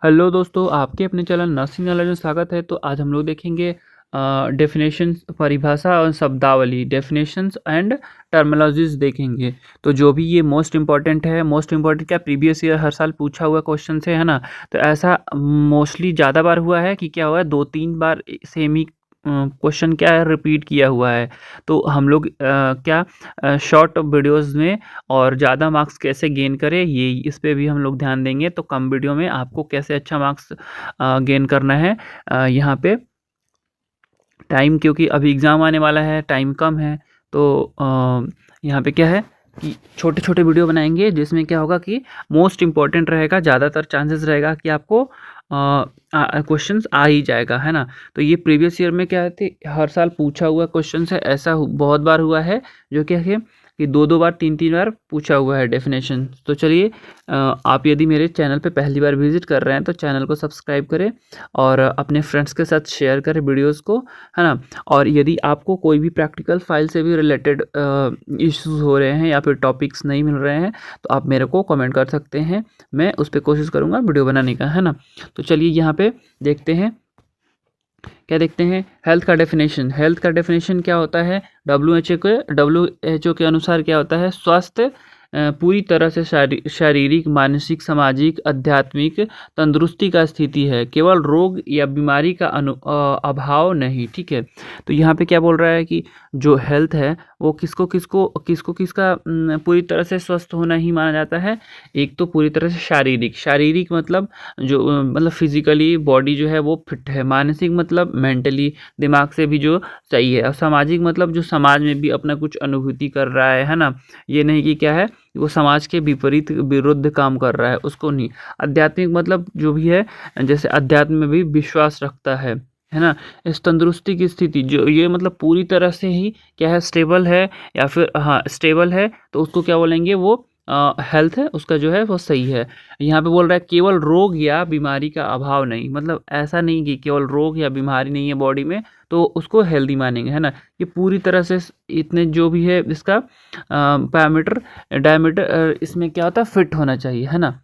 Hello दोस्तों, आपके अपने चैनल नर्सिंग नॉलेज में स्वागत है। तो आज हम लोग देखेंगे डेफिनेशंस, परिभाषा और शब्दावली, डेफिनेशंस एंड टर्मिनोलॉजीज देखेंगे। तो जो भी ये मोस्ट इंपॉर्टेंट है, मोस्ट इंपॉर्टेंट क्या प्रीवियस ईयर हर साल पूछा हुआ क्वेश्चन से है ना। तो ऐसा मोस्टली ज़्यादा बार हुआ है कि क्या हुआ है, 2-3 बार सेम ही क्वेश्चन क्या है रिपीट किया हुआ है। तो हम लोग क्या शॉर्ट वीडियोस में और ज़्यादा मार्क्स कैसे गेन करें, ये इस पे भी हम लोग ध्यान देंगे। तो कम वीडियो में आपको कैसे अच्छा मार्क्स गेन करना है। यहाँ पे टाइम, क्योंकि अभी एग्ज़ाम आने वाला है, टाइम कम है। तो यहाँ पे क्या है कि छोटे छोटे वीडियो बनाएंगे जिसमें क्या होगा कि मोस्ट इम्पॉर्टेंट रहेगा, ज़्यादातर चांसेस रहेगा कि आपको क्वेश्चंस आ ही जाएगा, है ना। तो ये प्रीवियस ईयर में क्या थे, हर साल पूछा हुआ क्वेश्चन है। ऐसा बहुत बार हुआ है जो क्या है कि 2-2 बार 3-3 बार पूछा हुआ है डेफिनेशन। तो चलिए, आप यदि मेरे चैनल पे पहली बार विजिट कर रहे हैं तो चैनल को सब्सक्राइब करें और अपने फ्रेंड्स के साथ शेयर करें वीडियोस को, है ना। और यदि आपको कोई भी प्रैक्टिकल फाइल से भी रिलेटेड इश्यूज हो रहे हैं या फिर टॉपिक्स नहीं मिल रहे हैं तो आप मेरे को कमेंट कर सकते हैं। मैं उस पर कोशिश करूँगा वीडियो बनाने का, है ना। तो चलिए यहाँ पे देखते हैं, क्या देखते हैं, हेल्थ का डेफिनेशन। हेल्थ का डेफिनेशन क्या होता है, डब्ल्यू एच ओ के अनुसार क्या होता है, स्वास्थ्य पूरी तरह से शारीरिक, मानसिक, सामाजिक, आध्यात्मिक तंदुरुस्ती का स्थिति है, केवल रोग या बीमारी का अभाव नहीं। ठीक है। तो यहाँ पे क्या बोल रहा है कि जो हेल्थ है वो किसका पूरी तरह से स्वस्थ होना ही माना जाता है। एक तो पूरी तरह से शारीरिक, शारीरिक मतलब जो मतलब फिजिकली बॉडी जो है वो फिट है। मानसिक मतलब मेंटली, दिमाग से भी जो सही है। और सामाजिक मतलब जो समाज में भी अपना कुछ अनुभूति कर रहा है ना। ये नहीं कि क्या है वो समाज के विपरीत विरुद्ध काम कर रहा है, उसको नहीं। आध्यात्मिक मतलब जो भी है, जैसे अध्यात्म में भी विश्वास रखता है ना। इस तंदुरुस्ती की स्थिति जो ये मतलब पूरी तरह से ही क्या है, स्टेबल है, या फिर हाँ स्टेबल है तो उसको क्या बोलेंगे, वो हेल्थ है उसका जो है वो सही है। यहाँ पे बोल रहा है केवल रोग या बीमारी का अभाव नहीं, मतलब ऐसा नहीं कि केवल रोग या बीमारी नहीं है बॉडी में तो उसको हेल्दी मानेंगे, है ना। ये पूरी तरह से इतने जो भी है इसका पैरामीटर, डायमीटर, इसमें क्या होता है, फिट होना चाहिए, है ना।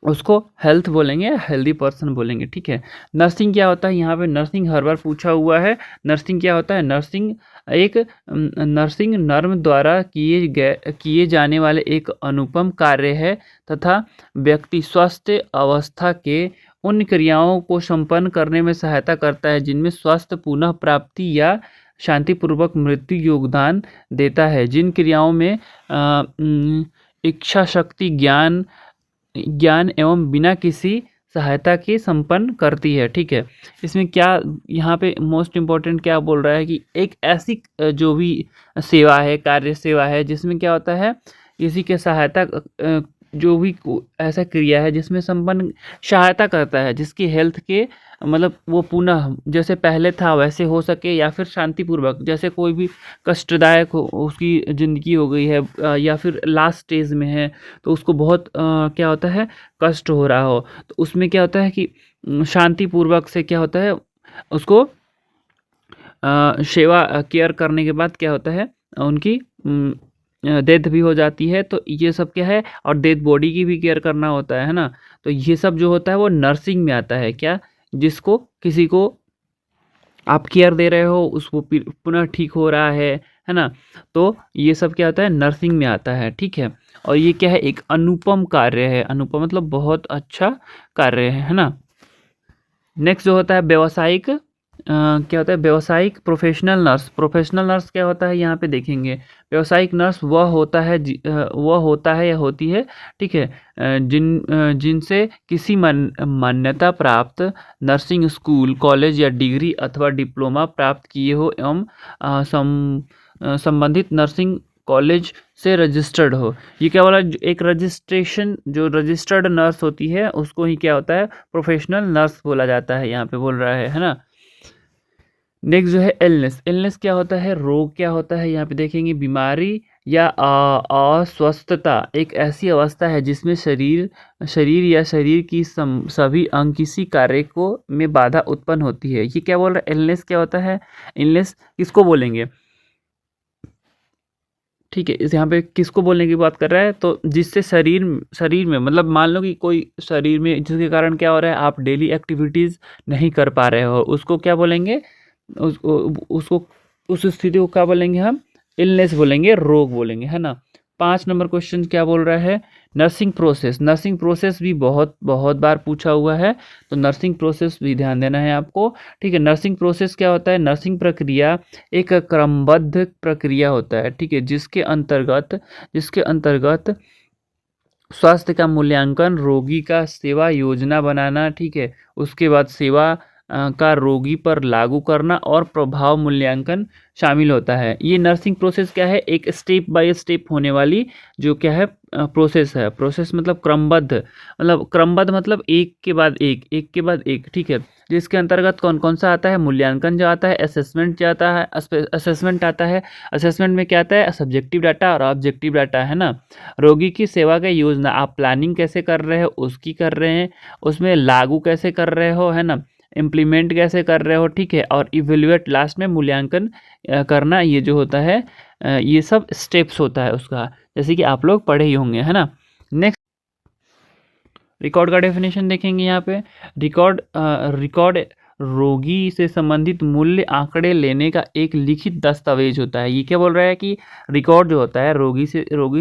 उसको हेल्थ बोलेंगे, हेल्दी पर्सन बोलेंगे। ठीक है। नर्सिंग क्या होता है, यहाँ पे नर्सिंग हर बार पूछा हुआ है। नर्सिंग क्या होता है, नर्सिंग एक नर्सिंग नर्म द्वारा किए जाने वाले एक अनुपम कार्य है तथा व्यक्ति स्वास्थ्य अवस्था के उन क्रियाओं को संपन्न करने में सहायता करता है जिनमें स्वास्थ्य पुनः प्राप्ति या शांतिपूर्वक मृत्यु योगदान देता है। जिन क्रियाओं में इच्छा शक्ति, ज्ञान एवं बिना किसी सहायता के संपन्न करती है। ठीक है। इसमें क्या यहाँ पे मोस्ट इम्पोर्टेंट क्या बोल रहा है कि एक ऐसी जो भी सेवा है, कार्य सेवा है, जिसमें क्या होता है किसी के सहायता जो भी ऐसा क्रिया है जिसमें संपन्न सहायता करता है, जिसकी हेल्थ के मतलब वो पुनः जैसे पहले था वैसे हो सके, या फिर शांतिपूर्वक, जैसे कोई भी कष्टदायक हो उसकी ज़िंदगी हो गई है या फिर लास्ट स्टेज में है तो उसको बहुत क्या होता है, कष्ट हो रहा हो, तो उसमें क्या होता है कि शांतिपूर्वक से क्या होता है उसको सेवा केयर करने के बाद क्या होता है उनकी डेथ भी हो जाती है। तो ये सब क्या है, और डेथ बॉडी की भी केयर करना होता है ना। तो ये सब जो होता है वो नर्सिंग में आता है। क्या, जिसको किसी को आप केयर दे रहे हो उसको पुनः ठीक हो रहा है ना। तो ये सब क्या होता है, नर्सिंग में आता है। ठीक है। और ये क्या है, एक अनुपम कार्य है। अनुपम मतलब बहुत अच्छा कार्य है ना। नेक्स्ट जो होता है व्यावसायिक, क्या होता है, व्यावसायिक प्रोफेशनल नर्स। प्रोफेशनल नर्स क्या होता है यहाँ पे देखेंगे। व्यावसायिक नर्स वह होता है वह होता है या होती है, ठीक है, जिनसे किसी मान्यता प्राप्त नर्सिंग स्कूल, कॉलेज या डिग्री अथवा डिप्लोमा प्राप्त किए हो एवं संबंधित नर्सिंग कॉलेज से रजिस्टर्ड हो। ये क्या बोला, एक रजिस्ट्रेशन, जो रजिस्टर्ड नर्स होती है उसको ही क्या होता है, प्रोफेशनल नर्स बोला जाता है, यहाँ पे बोल रहा है ना। नेक्स्ट जो है इलनेस। इलनेस क्या होता है, रोग क्या होता है, यहाँ पे देखेंगे बीमारी या अस्वस्थता एक ऐसी अवस्था है जिसमें शरीर या शरीर की सभी अंग किसी कार्य को में बाधा उत्पन्न होती है। ये क्या बोल रहा है, इलनेस क्या होता है। इलनेस किसको बोलेंगे, ठीक है, इस यहाँ पे किसको बोलने की बात कर रहा है, तो जिससे शरीर शरीर में मतलब मान लो कि कोई शरीर में जिसके कारण क्या हो रहा है, आप डेली एक्टिविटीज़ नहीं कर पा रहे हो, उसको क्या बोलेंगे, उसको उस स्थिति को क्या बोलेंगे हम, इलनेस बोलेंगे, रोग बोलेंगे, है ना। 5 नंबर क्वेश्चन क्या बोल रहा है, नर्सिंग प्रोसेस। नर्सिंग प्रोसेस भी बहुत बहुत बार पूछा हुआ है, तो नर्सिंग प्रोसेस भी ध्यान देना है आपको। ठीक है, नर्सिंग प्रोसेस क्या होता है, नर्सिंग प्रक्रिया एक क्रमबद्ध प्रक्रिया होता है, ठीक है, जिसके अंतर्गत स्वास्थ्य का मूल्यांकन, रोगी का सेवा योजना बनाना, ठीक है, उसके बाद सेवा का रोगी पर लागू करना और प्रभाव मूल्यांकन शामिल होता है। ये नर्सिंग प्रोसेस क्या है, एक स्टेप बाय स्टेप होने वाली जो क्या है प्रोसेस है। प्रोसेस मतलब क्रमबद्ध मतलब एक के बाद एक के बाद एक, ठीक है, जिसके अंतर्गत कौन कौन सा आता है, मूल्यांकन जो आता है, असेसमेंट जो आता है, असेसमेंट आता है। असेसमेंट में क्या आता है, सब्जेक्टिव डाटा और ऑब्जेक्टिव डाटा, है ना। रोगी की सेवा का योजना, आप प्लानिंग कैसे कर रहे हो उसकी कर रहे हैं, उसमें लागू कैसे कर रहे हो, है ना, इम्प्लीमेंट कैसे कर रहे हो, ठीक है, और इवेल्युएट लास्ट में मूल्यांकन करना, ये जो होता है ये सब स्टेप्स होता है उसका, जैसे कि आप लोग पढ़े ही होंगे, है ना। नेक्स्ट रिकॉर्ड का डेफिनेशन देखेंगे यहाँ पे। रिकॉर्ड रोगी से संबंधित मूल्य आंकड़े लेने का एक लिखित दस्तावेज होता है। ये क्या बोल रहा है कि रिकॉर्ड जो होता है रोगी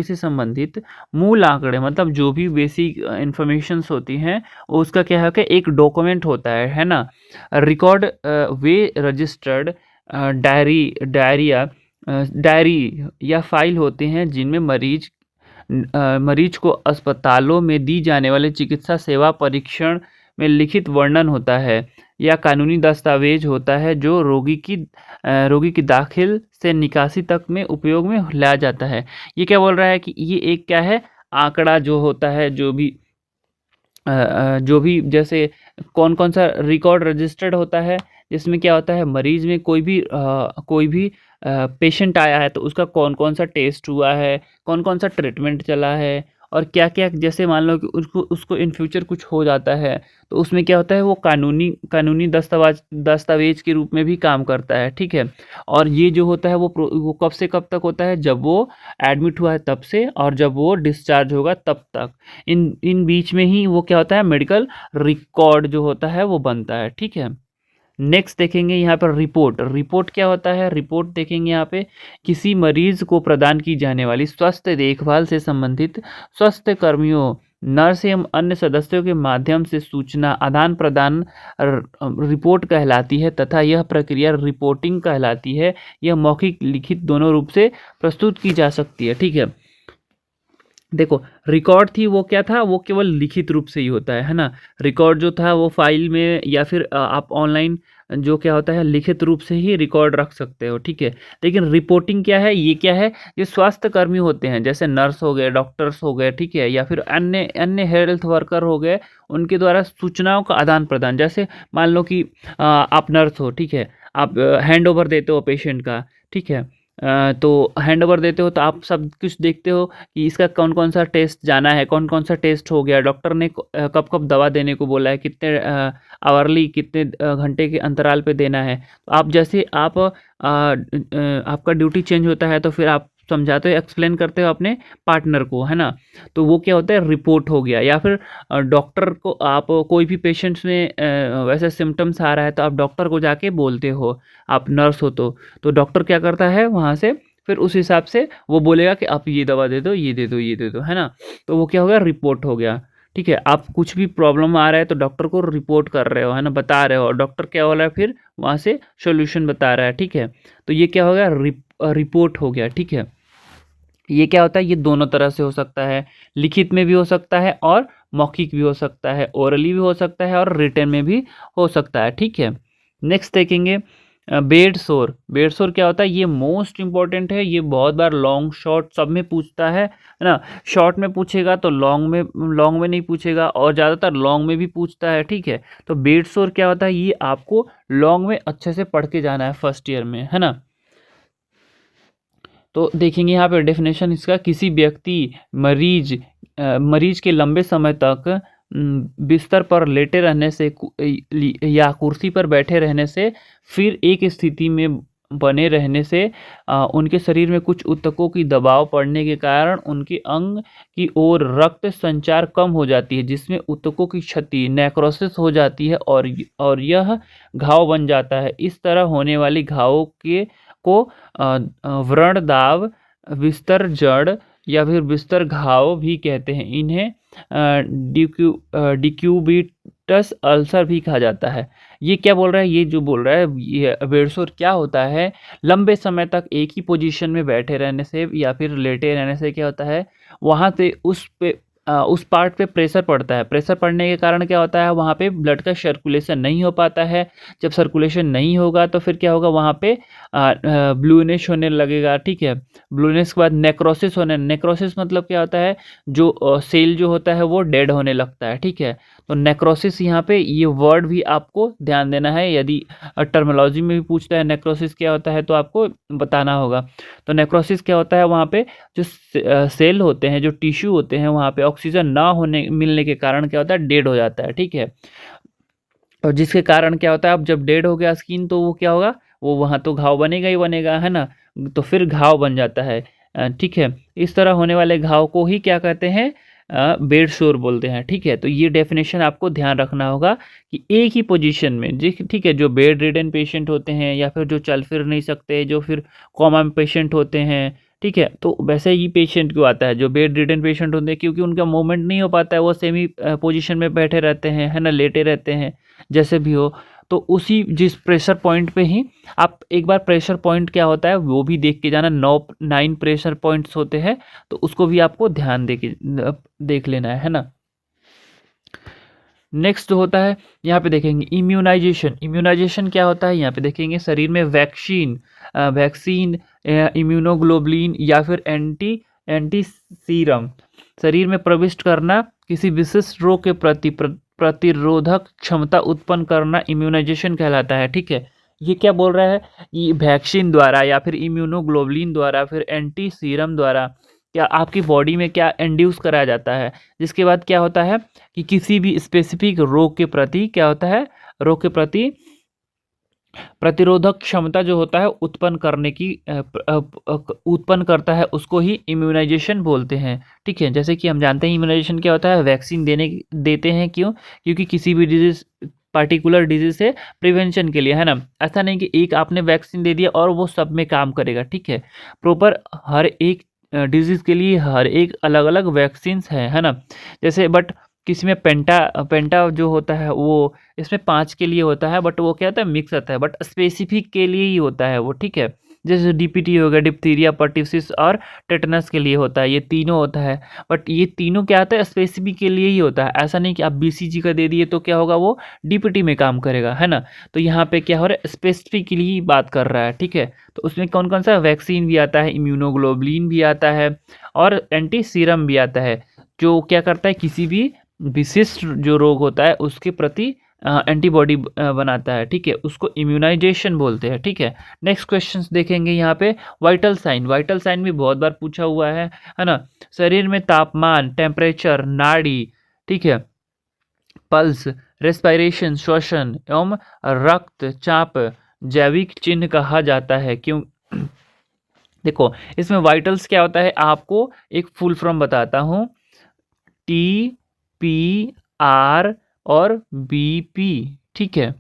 से संबंधित मूल आंकड़े, मतलब जो भी बेसिक इंफॉर्मेशंस होती हैं उसका क्या है कि एक डॉक्यूमेंट होता है ना। रिकॉर्ड वे रजिस्टर्ड डायरी या फाइल होते हैं जिनमें मरीज को अस्पतालों में दी जाने वाले चिकित्सा सेवा परीक्षण में लिखित वर्णन होता है, या कानूनी दस्तावेज होता है जो रोगी की दाखिल से निकासी तक में उपयोग में लाया जाता है। ये क्या बोल रहा है कि ये एक क्या है, आंकड़ा जो होता है, जो भी जैसे कौन कौन सा रिकॉर्ड रजिस्टर्ड होता है, जिसमें क्या होता है, मरीज में कोई भी पेशेंट आया है तो उसका कौन कौन सा टेस्ट हुआ है, कौन कौन सा ट्रीटमेंट चला है, और क्या क्या, जैसे मान लो कि उसको इन फ्यूचर कुछ हो जाता है तो उसमें क्या होता है, वो कानूनी दस्तावेज के रूप में भी काम करता है, ठीक है। और ये जो होता है वो कब से कब तक होता है, जब वो एडमिट हुआ है तब से, और जब वो डिस्चार्ज होगा तब तक, इन बीच में ही वो क्या होता है, मेडिकल रिकॉर्ड जो होता है वो बनता है, ठीक है। नेक्स्ट देखेंगे यहाँ पर रिपोर्ट क्या होता है। रिपोर्ट देखेंगे यहाँ पे, किसी मरीज को प्रदान की जाने वाली स्वास्थ्य देखभाल से संबंधित स्वास्थ्य कर्मियों, नर्स एवं अन्य सदस्यों के माध्यम से सूचना आदान प्रदान रिपोर्ट कहलाती है, तथा यह प्रक्रिया रिपोर्टिंग कहलाती है। यह मौखिक लिखित दोनों रूप से प्रस्तुत की जा सकती है, ठीक है। देखो रिकॉर्ड थी वो क्या था, वो केवल लिखित रूप से ही होता है ना। रिकॉर्ड जो था वो फाइल में या फिर आप ऑनलाइन जो क्या होता है लिखित रूप से ही रिकॉर्ड रख सकते हो, ठीक है। लेकिन रिपोर्टिंग क्या है, ये क्या है, ये स्वास्थ्य कर्मी होते हैं, जैसे नर्स हो गए, डॉक्टर्स हो गए, ठीक है, या फिर अन्य अन्य हेल्थ वर्कर हो गए, उनके द्वारा सूचनाओं का आदान प्रदान। जैसे मान लो कि आप नर्स हो, ठीक है, आप हैंड ओवर देते हो पेशेंट का, ठीक है, तो हैंड ओवर देते हो तो आप सब कुछ देखते हो कि इसका कौन कौन सा टेस्ट जाना है, कौन कौन सा टेस्ट हो गया, डॉक्टर ने कब कब दवा देने को बोला है, कितने आवरली कितने घंटे के अंतराल पे देना है। तो आप जैसे आपका ड्यूटी चेंज होता है तो फिर आप समझाते हो, एक्सप्लेन करते हो अपने पार्टनर को, है ना। तो वो क्या होता है, रिपोर्ट हो गया। या फिर डॉक्टर को आप कोई भी पेशेंट्स में वैसे सिम्टम्स आ रहा है तो आप डॉक्टर को जाके बोलते हो, आप नर्स हो तो डॉक्टर क्या करता है वहाँ से फिर उस हिसाब से वो बोलेगा कि आप ये दवा दे दो, ये दे दो, ये दे दो, है ना। तो वो क्या हो गया, रिपोर्ट हो गया, ठीक है। आप कुछ भी प्रॉब्लम आ रहा है तो डॉक्टर को रिपोर्ट कर रहे हो, है ना, बता रहे हो, और डॉक्टर क्या हो रहा है फिर वहाँ से सॉल्यूशन बता रहा है, ठीक है। तो ये क्या हो गया, रिपोर्ट हो गया, ठीक है। ये क्या होता है, ये दोनों तरह से हो सकता है, लिखित में भी हो सकता है और मौखिक भी हो सकता है, ओरली भी हो सकता है और रिटन में भी हो सकता है, ठीक है। नेक्स्ट देखेंगे बेड शोर क्या होता है, ये मोस्ट इंपॉर्टेंट है, ये बहुत बार लॉन्ग शॉर्ट सब में पूछता है ना। शॉर्ट में पूछेगा तो लॉन्ग में नहीं पूछेगा, और ज़्यादातर लॉन्ग में भी पूछता है, ठीक है। तो बेड शोर क्या होता है, ये आपको लॉन्ग में अच्छे से पढ़ के जाना है फर्स्ट ईयर में, है ना। तो देखेंगे यहाँ पे डेफिनेशन इसका, किसी व्यक्ति मरीज के लंबे समय तक बिस्तर पर लेटे रहने से या कुर्सी पर बैठे रहने से फिर एक स्थिति में बने रहने से उनके शरीर में कुछ ऊतकों की दबाव पड़ने के कारण उनके अंग की ओर रक्त संचार कम हो जाती है, जिसमें ऊतकों की क्षति नेक्रोसिस हो जाती है और यह घाव बन जाता है। इस तरह होने वाली घावों के को व्रण दाव, बिस्तर जड़ या फिर बिस्तर घाव भी कहते हैं। इन्हें डिक्यूबिटस अल्सर भी कहा जाता है। ये क्या बोल रहा है, ये जो बोल रहा है ये बेडसोर क्या होता है, लंबे समय तक एक ही पोजीशन में बैठे रहने से या फिर लेटे रहने से क्या होता है, वहाँ से उस पार्ट पे प्रेशर पड़ता है। प्रेशर पड़ने के कारण क्या होता है, वहाँ पे ब्लड का सर्कुलेशन नहीं हो पाता है। जब सर्कुलेशन नहीं होगा तो फिर क्या होगा, वहाँ पे ब्लूइश होने लगेगा। ठीक है, ब्लूइश के बाद नेक्रोसिस होने, नेक्रोसिस मतलब क्या होता है, जो सेल जो होता है वो डेड होने लगता है। ठीक है, तो नेक्रोसिस यहाँ पे ये वर्ड भी आपको ध्यान देना है। यदि टर्मिनोलॉजी में भी पूछता है नेक्रोसिस क्या होता है तो आपको बताना होगा। तो नेक्रोसिस क्या होता है, वहाँ पे जो सेल होते हैं, जो टिश्यू होते हैं, वहाँ पे ऑक्सीजन ना होने मिलने के कारण क्या होता है, डेड हो जाता है। ठीक है, और जिसके कारण क्या होता है, अब जब डेड हो गया स्किन तो वो क्या होगा, वो वहाँ तो घाव बनेगा ही बनेगा, है ना, तो फिर घाव बन जाता है। ठीक है, इस तरह होने वाले घाव को ही क्या कहते हैं, बेड सोर बोलते हैं। ठीक है, तो ये डेफिनेशन आपको ध्यान रखना होगा कि एक ही पोजीशन में जी, ठीक है, जो बेड रिडन पेशेंट होते हैं या फिर जो चल फिर नहीं सकते, जो फिर कोमा में पेशेंट होते हैं, ठीक है, तो वैसे ही पेशेंट क्यों आता है, जो बेड रिडन पेशेंट होते हैं, क्योंकि उनका मूवमेंट नहीं हो पाता है, वो सेमी पोजीशन में बैठे रहते हैं, है ना, लेटे रहते हैं, जैसे भी हो। तो उसी जिस प्रेशर पॉइंट पे ही आप एक बार प्रेशर पॉइंट क्या होता है वो भी देख के जाना। 9 प्रेशर पॉइंट्स होते हैं, तो उसको भी आपको ध्यान देख लेना है ना। नेक्स्ट होता है, यहाँ पे देखेंगे इम्यूनाइजेशन। इम्यूनाइजेशन क्या होता है, यहाँ पे देखेंगे शरीर में वैक्सीन, इम्यूनोग्लोबुलिन या फिर एंटी सीरम शरीर में प्रविष्ट करना, किसी विशिष्ट रोग के प्रति प्रतिरोधक क्षमता उत्पन्न करना इम्यूनाइजेशन कहलाता है। ठीक है, ये क्या बोल रहा है, ये वैक्सीन द्वारा या फिर इम्यूनोग्लोबुलिन द्वारा फिर एंटी सीरम द्वारा क्या आपकी बॉडी में क्या इंड्यूस कराया जाता है, जिसके बाद क्या होता है कि किसी भी स्पेसिफिक रोग के प्रति क्या होता है, रोग के प्रति प्रतिरोधक क्षमता जो होता है उत्पन्न करता है, उसको ही इम्यूनाइजेशन बोलते हैं। ठीक है, जैसे कि हम जानते हैं इम्यूनाइजेशन क्या होता है, वैक्सीन देते हैं, क्यों, क्योंकि किसी भी डिजीज पार्टिकुलर डिजीज से प्रिवेंशन के लिए, है ना। ऐसा नहीं कि एक आपने वैक्सीन दे दिया और वो सब में काम करेगा। ठीक है, प्रॉपर हर एक डिजीज़ के लिए हर एक अलग अलग वैक्सीन्स है ना। जैसे बट किसी में पेंटा जो होता है वो इसमें 5 के लिए होता है, बट वो क्या होता है, मिक्स आता है, बट स्पेसिफिक के लिए ही होता है वो। ठीक है, जैसे डीपीटी हो गया, डिप्थीरिया, पर्टिसिस और टेटनस के लिए होता है, ये तीनों होता है। बट ये तीनों क्या होता है, स्पेसिफिक के लिए ही होता है। ऐसा नहीं कि आप बीसीजी का दे दिए तो क्या होगा, वो डीपीटी में काम करेगा, है ना। तो यहाँ पे क्या हो रहा है, स्पेसिफिक के लिए ही बात कर रहा है। ठीक है, तो उसमें कौन कौन सा वैक्सीन भी आता है, इम्यूनोग्लोबुलिन भी आता है और एंटी सीरम भी आता है, जो क्या करता है, किसी भी विशिष्ट जो रोग होता है उसके प्रति एंटीबॉडी बनाता है। ठीक है, उसको इम्यूनाइजेशन बोलते हैं। ठीक है, नेक्स्ट क्वेश्चंस देखेंगे यहाँ पे। वाइटल साइन भी बहुत बार पूछा हुआ है ना। शरीर में तापमान, टेम्परेचर, नाड़ी, ठीक है, पल्स, रेस्पिरेशन, श्वसन एवं रक्तचाप जैविक चिन्ह कहा जाता है। क्यों, देखो इसमें वाइटल्स क्या होता है, आपको एक फुल फॉर्म बताता हूँ, टी पी आर और बीपी। ठीक है,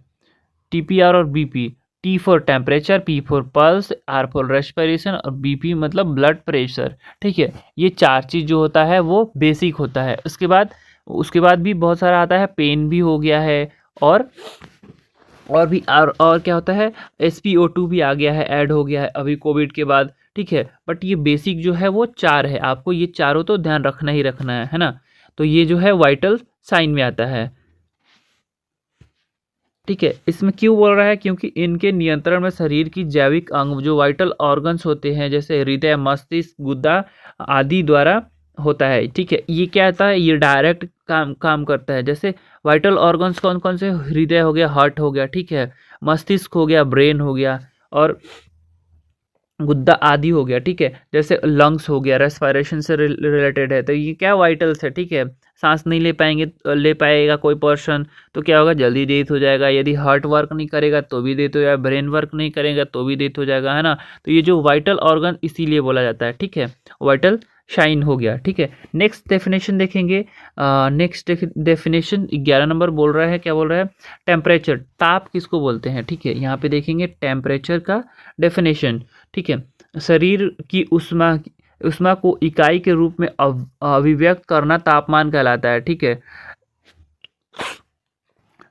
टीपीआर और BP, T for temperature, P for pulse, R for respiration और बीपी मतलब ब्लड प्रेशर। ठीक है, ये 4 चीज़ जो होता है वो बेसिक होता है। उसके बाद भी बहुत सारा आता है, पेन भी हो गया है और भी और क्या होता है, SpO2 भी आ गया है, ऐड हो गया है अभी कोविड के बाद। ठीक है, बट ये बेसिक जो है वो 4 है, आपको ये चारों तो ध्यान रखना ही रखना है ना। तो ये जो है वाइटल साइन में आता है। ठीक है, इसमें क्यों बोल रहा है, क्योंकि इनके नियंत्रण में शरीर की जैविक अंग जो वाइटल ऑर्गन्स होते हैं, जैसे हृदय, मस्तिष्क, गुदा आदि द्वारा होता है। ठीक है, ये क्या होता है, ये डायरेक्ट काम करता है। जैसे वाइटल ऑर्गन्स कौन कौन से, हृदय हो गया, हार्ट हो गया, ठीक है, मस्तिष्क हो गया, ब्रेन हो गया, और गुद्दा आदि हो गया, ठीक है। जैसे लंग्स हो गया, रेस्पिरेशन से रिलेटेड है, तो ये क्या वाइटल्स है, ठीक है। सांस नहीं ले पाएगा कोई पर्सन तो क्या होगा, जल्दी डेथ हो जाएगा। यदि हार्ट वर्क नहीं करेगा तो भी डेथ हो जाएगा, ब्रेन वर्क नहीं करेगा तो भी डेथ हो जाएगा, है ना। तो ये जो वाइटल ऑर्गन इसीलिए बोला जाता है, ठीक है। वाइटल शाइन हो गया, ठीक है। नेक्स्ट डेफिनेशन देखेंगे। नेक्स्ट डेफिनेशन 11 नंबर बोल रहा है, क्या बोल रहा है, टेम्परेचर, ताप किसको बोलते हैं, ठीक है। यहाँ पे देखेंगे टेम्परेचर का डेफिनेशन, ठीक है। शरीर की ऊष्मा को इकाई के रूप में अभिव्यक्त करना तापमान कहलाता है, ठीक है।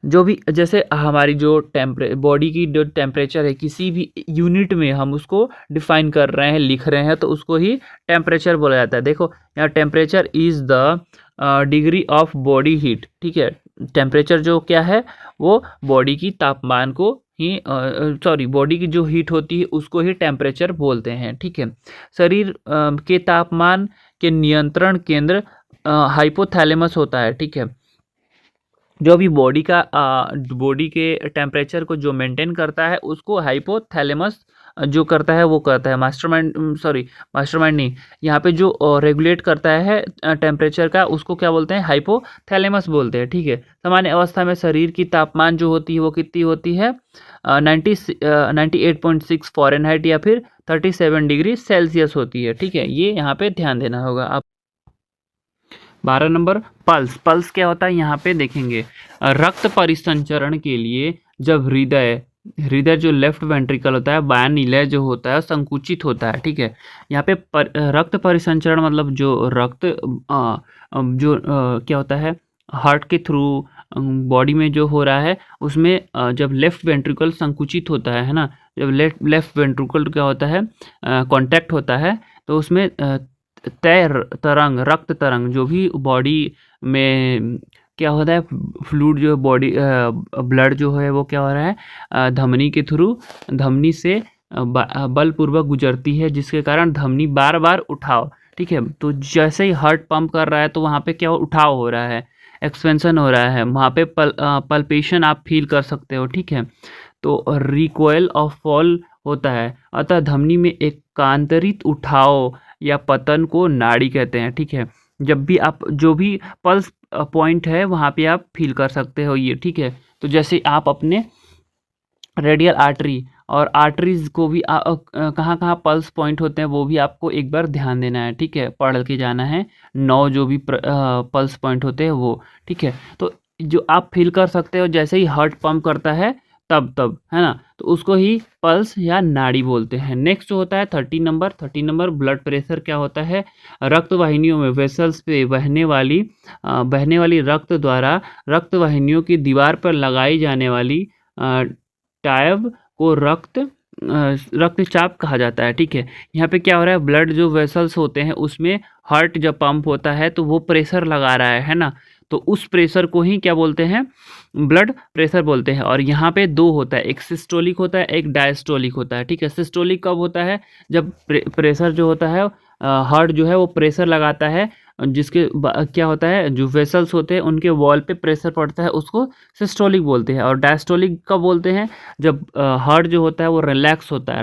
जो भी जैसे हमारी जो बॉडी की जो टेम्परेचर है, किसी भी यूनिट में हम उसको डिफाइन कर रहे हैं, लिख रहे हैं, तो उसको ही टेम्परेचर बोला जाता है। देखो यहाँ temperature is the degree of body heat, ठीक है। टेम्परेचर जो क्या है, वो बॉडी की तापमान को ही बॉडी की जो हीट होती है उसको ही टेम्परेचर बोलते हैं, ठीक है। शरीर के तापमान के नियंत्रण केंद्र हाइपोथैलेमस होता है, ठीक है। जो भी बॉडी के टेम्परेचर को जो मेंटेन करता है उसको हाइपोथैलेमस जो करता है वो करता है। मास्टरमाइंड नहीं, यहाँ पे जो रेगुलेट करता है टेम्परेचर का उसको क्या बोलते हैं, हाइपोथैलेमस बोलते हैं, ठीक है। सामान्य अवस्था में शरीर की तापमान जो होती है वो कितनी होती है, 98.6 फ़ारेनहाइट या फिर 37 डिग्री सेल्सियस होती है, ठीक है। ये यहाँ पे ध्यान देना होगा आप। 12 नंबर पल्स क्या होता है, यहाँ पे देखेंगे। रक्त परिसंचरण के लिए जब हृदय जो लेफ्ट वेंट्रिकल होता है, बायां निलय जो होता है संकुचित होता है, ठीक है। यहाँ पे रक्त परिसंचरण मतलब जो रक्त क्या होता है, हार्ट के थ्रू बॉडी में जो हो रहा है उसमें जब लेफ्ट वेंट्रिकल संकुचित होता है ना, जब लेफ्ट वेंट्रिकल क्या होता है, कॉन्टैक्ट होता है, तो उसमें रक्त तरंग जो भी बॉडी में क्या होता है, फ्लूइड जो बॉडी ब्लड जो है वो क्या हो रहा है, धमनी के थ्रू, धमनी से बलपूर्वक गुजरती है, जिसके कारण धमनी बार बार उठाव, ठीक है। तो जैसे ही हार्ट पंप कर रहा है तो वहाँ पे क्या उठाव हो रहा है, एक्सपेंशन हो रहा है, वहाँ पे पल्पेशन आप फील कर सकते हो, ठीक है। तो रिकॉइल ऑफ फॉल होता है, अतः धमनी में एकांतरित उठाव या पतन को नाड़ी कहते हैं, ठीक है। जब भी आप जो भी पल्स पॉइंट है वहाँ पे आप फील कर सकते हो ये, ठीक है। तो जैसे आप अपने रेडियल आर्टरी और आर्टरीज को भी कहाँ कहाँ पल्स पॉइंट होते हैं वो भी आपको एक बार ध्यान देना है, ठीक है। पढ़ के जाना है 9 जो भी पल्स पॉइंट होते हैं वो, ठीक है। तो जो आप फील कर सकते हो जैसे ही हार्ट पंप करता है तब है ना, तो उसको ही पल्स या नाड़ी बोलते हैं। नेक्स्ट होता है 13 नंबर ब्लड प्रेशर क्या होता है, रक्त वाहिनियों में वेसल्स पे बहने वाली रक्त द्वारा रक्त वाहिनियों की दीवार पर लगाई जाने वाली टाइब को रक्तचाप कहा जाता है, ठीक है। यहाँ पे क्या हो रहा है, ब्लड जो वेसल्स होते हैं उसमें हार्ट जब पंप होता है तो वो प्रेशर लगा रहा है ना, तो उस प्रेशर को ही क्या बोलते हैं, ब्लड प्रेशर बोलते हैं। और यहाँ पे 2 होता है, एक सिस्टोलिक होता है, एक डायस्टोलिक होता है, ठीक है। सिस्टोलिक कब होता है, जब प्रेशर जो होता है, हार्ट जो है वो प्रेशर लगाता है, जिसके क्या होता है, जो वेसल्स होते हैं उनके वॉल पे प्रेशर पड़ता है, उसको सिस्टोलिक बोलते हैं। और डायस्टोलिक कब बोलते हैं, जब हार्ट जो होता है वो रिलैक्स होता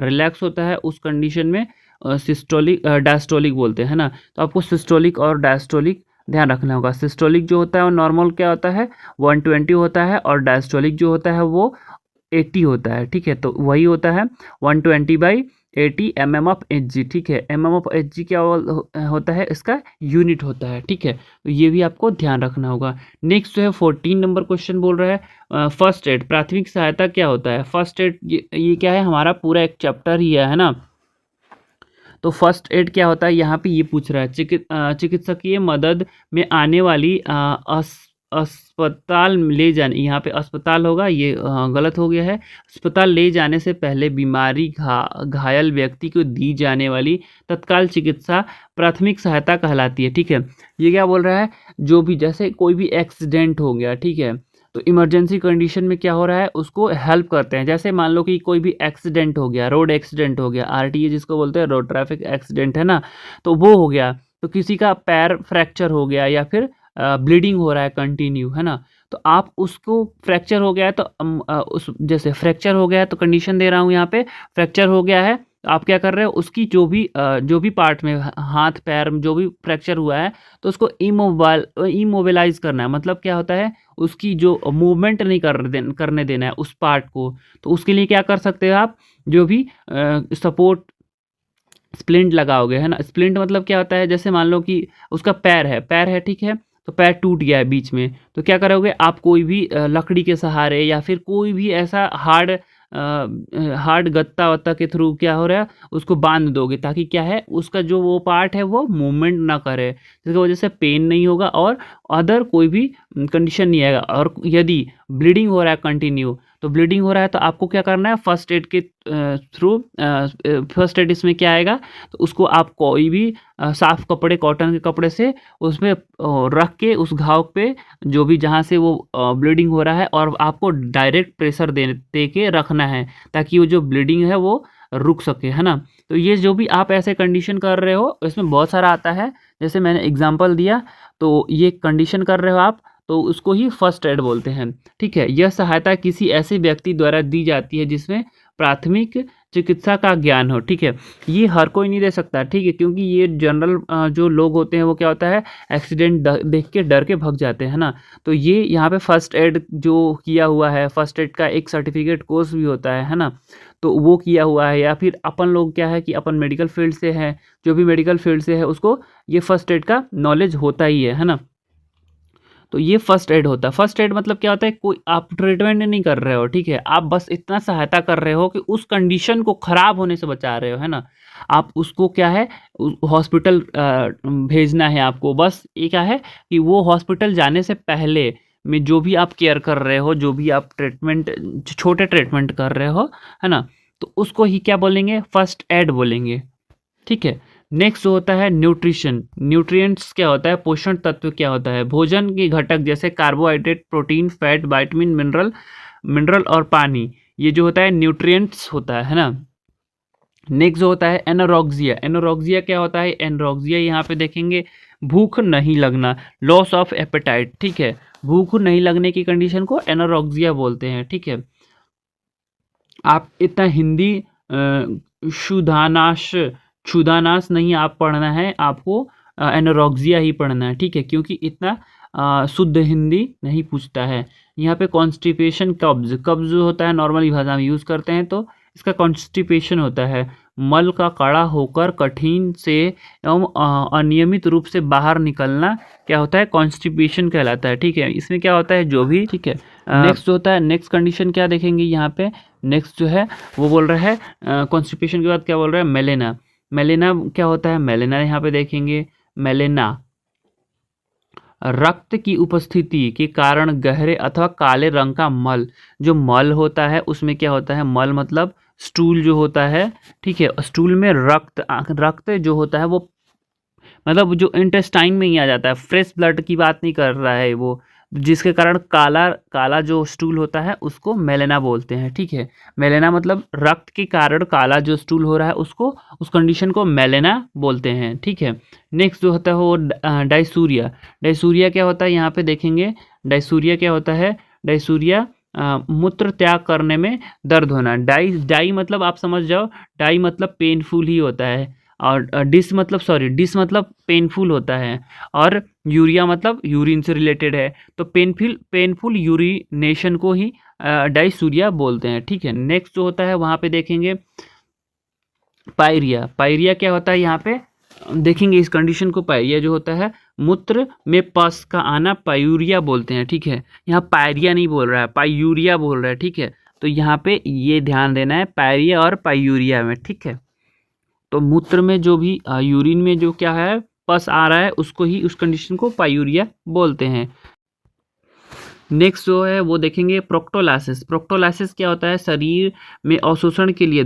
है उस कंडीशन में डायस्टोलिक बोलते हैं, है ना। तो आपको सिस्टोलिक और डायस्टोलिक ध्यान रखना होगा। सिस्टोलिक जो होता है वो नॉर्मल क्या होता है, 120 होता है, और डायस्टोलिक जो होता है वो 80 होता है, ठीक है। तो वही होता है 120/80 mm/Hg, ठीक है। mm/Hg क्या होता है, इसका यूनिट होता है, ठीक है। तो ये भी आपको ध्यान रखना होगा। नेक्स्ट जो है 14 नंबर क्वेश्चन बोल रहा है फर्स्ट एड, प्राथमिक सहायता क्या होता है। फर्स्ट एड ये क्या है, हमारा पूरा एक चैप्टर ही है ना। तो फर्स्ट एड क्या होता है, यहाँ पे ये पूछ रहा है, चिकित्सकीय मदद में आने वाली अस्पताल ले जाने, यहाँ पे अस्पताल होगा, ये गलत हो गया है। अस्पताल ले जाने से पहले बीमारी घायल व्यक्ति को दी जाने वाली तत्काल चिकित्सा प्राथमिक सहायता कहलाती है, ठीक है। ये क्या बोल रहा है, जो भी जैसे कोई भी एक्सीडेंट हो गया, ठीक है, तो इमरजेंसी कंडीशन में क्या हो रहा है, उसको हेल्प करते हैं। जैसे मान लो कि कोई भी एक्सीडेंट हो गया, रोड एक्सीडेंट हो गया, RTA जिसको बोलते हैं, रोड ट्रैफिक एक्सीडेंट, है ना, तो वो हो गया, तो किसी का पैर फ्रैक्चर हो गया या फिर ब्लीडिंग हो रहा है कंटिन्यू, है ना, तो आप उसको फ्रैक्चर हो गया है तो उस जैसे फ्रैक्चर हो गया है तो कंडीशन दे रहा हूँ यहाँ पे, फ्रैक्चर हो गया है तो आप क्या कर रहे हो, उसकी जो भी पार्ट में हाथ पैर में जो भी फ्रैक्चर हुआ है तो उसको इमोबिलाइज करना है। मतलब क्या होता है, उसकी जो मूवमेंट नहीं करने देना है उस पार्ट को। तो उसके लिए क्या कर सकते हो आप, जो भी सपोर्ट स्प्लिंट लगाओगे, है ना। स्प्लिंट मतलब क्या होता है, जैसे मान लो कि उसका पैर है, ठीक है, तो पैर टूट गया है बीच में, तो क्या करोगे आप, कोई भी लकड़ी के सहारे या फिर कोई भी ऐसा हार्ड गत्ता वत्ता के थ्रू क्या हो रहा है, उसको बांध दोगे, ताकि क्या है, उसका जो वो पार्ट है वो मूवमेंट ना करे, जिसकी वजह से पेन नहीं होगा और अदर कोई भी कंडीशन नहीं आएगा। और यदि ब्लीडिंग हो रहा है कंटिन्यू, तो ब्लीडिंग हो रहा है तो आपको क्या करना है, फर्स्ट एड के थ्रू, फर्स्ट एड इसमें क्या आएगा, तो उसको आप कोई भी साफ कपड़े, कॉटन के कपड़े से उसमें रख के उस घाव पे, जो भी जहाँ से वो ब्लीडिंग हो रहा है, और आपको डायरेक्ट प्रेशर दे के रखना है, ताकि वो जो ब्लीडिंग है वो रुक सके, है ना। तो ये जो भी आप ऐसे कंडीशन कर रहे हो, इसमें बहुत सारा आता है, जैसे मैंने एग्जांपल दिया, तो ये कंडीशन कर रहे हो आप, तो उसको ही फर्स्ट एड बोलते हैं, ठीक है। यह सहायता किसी ऐसे व्यक्ति द्वारा दी जाती है जिसमें प्राथमिक चिकित्सा का ज्ञान हो, ठीक है। ये हर कोई नहीं दे सकता, ठीक है, क्योंकि ये जनरल जो लोग होते हैं वो क्या होता है, एक्सीडेंट देख के डर के भाग जाते हैं ना। तो ये यहाँ पे फर्स्ट एड जो किया हुआ है, फर्स्ट एड का एक सर्टिफिकेट कोर्स भी होता है ना, तो वो किया हुआ है। या फिर अपन लोग क्या है कि अपन मेडिकल फील्ड से है, जो भी मेडिकल फील्ड से है उसको ये फर्स्ट एड का नॉलेज होता ही है ना। तो ये फर्स्ट एड होता है। फर्स्ट एड मतलब क्या होता है, कोई आप ट्रीटमेंट नहीं कर रहे हो, ठीक है, आप बस इतना सहायता कर रहे हो कि उस कंडीशन को खराब होने से बचा रहे हो, है ना। आप उसको क्या है, हॉस्पिटल भेजना है आपको, बस ये क्या है कि वो हॉस्पिटल जाने से पहले में जो भी आप केयर कर रहे हो, जो भी आप ट्रीटमेंट, छोटे ट्रीटमेंट कर रहे हो, है ना, तो उसको ही क्या बोलेंगे, फर्स्ट एड बोलेंगे, ठीक है। नेक्स्ट जो होता है न्यूट्रिशन। न्यूट्रिएंट्स क्या होता है, पोषण तत्व क्या होता है, भोजन के घटक जैसे carbohydrate, protein, fat, vitamin, mineral और पानी, ये जो होता है न्यूट्रिएंट्स होता है ना। नेक्स्ट जो होता है एनोरेक्सिया। एनोरेक्सिया क्या होता है, एनोरेक्सिया यहाँ पे देखेंगे, भूख नहीं लगना, लॉस ऑफ एपेटाइट, ठीक है, भूख नहीं लगने की कंडीशन को एनोरेक्सिया बोलते हैं, ठीक है। आप इतना हिंदी क्षुधानाश नहीं आप पढ़ना है, आपको एनोरेक्सिया ही पढ़ना है, ठीक है, क्योंकि इतना शुद्ध हिंदी नहीं पूछता है। यहाँ पे कॉन्स्टिपेशन, कब्ज होता है, नॉर्मली भाषा में यूज़ करते हैं, तो इसका कॉन्स्टिपेशन होता है मल का कड़ा होकर कठिन से एवं अनियमित रूप से बाहर निकलना, क्या होता है, कॉन्स्टिपेशन कहलाता है, ठीक है। इसमें क्या होता है, जो भी, ठीक है। नेक्स्ट होता है, नेक्स्ट कंडीशन क्या देखेंगे यहाँ पे, नेक्स्ट जो है वो बोल रहा है कॉन्स्टिपेशन के बाद क्या बोल रहा है, मेलेना। मेलेना क्या होता है, मेलेना यहाँ पे देखेंगे, मेलेना रक्त की उपस्थिति के कारण गहरे अथवा काले रंग का मल, जो मल होता है उसमें क्या होता है, मल मतलब स्टूल जो होता है, ठीक है, स्टूल में रक्त जो होता है वो मतलब जो इंटेस्टाइन में ही आ जाता है, फ्रेश ब्लड की बात नहीं कर रहा है वो, जिसके कारण काला काला जो स्टूल होता है उसको मेलेना बोलते हैं, ठीक है। मेलेना मतलब रक्त के कारण काला जो स्टूल हो रहा है उसको, उस कंडीशन को मेलेना बोलते हैं, ठीक है। नेक्स्ट जो होता है वो डायसूरिया। डायसूरिया क्या होता है, यहाँ पे देखेंगे, डायसूरिया क्या होता है, डायसूरिया मूत्र त्याग करने में दर्द होना। डाई मतलब आप समझ जाओ, डाई मतलब पेनफुल ही होता है, और डिस मतलब पेनफुल होता है, और यूरिया मतलब यूरिन से रिलेटेड है, तो पेनफुल यूरिनेशन को ही डायसूरिया बोलते हैं, ठीक है। नेक्स्ट जो होता है वहाँ पे देखेंगे पायरिया। पायरिया क्या होता है, यहाँ पे देखेंगे इस कंडीशन को, पायरिया जो होता है मूत्र में पस का आना पायूरिया बोलते हैं, ठीक है। यहाँ पायरिया नहीं बोल रहा है, पायूरिया बोल रहा है, ठीक है। तो यहाँ पे ये ध्यान देना है, पायरिया और पायूरिया में, ठीक है। तो मूत्र में जो भी यूरिन में जो क्या है पस आ रहा है उसको ही, उस कंडीशन को पायूरिया बोलते हैं। नेक्स्ट जो है वो देखेंगे प्रोक्टोलाइसिस। प्रोक्टोलाइसिस क्या होता है, शरीर में अवशोषण के लिए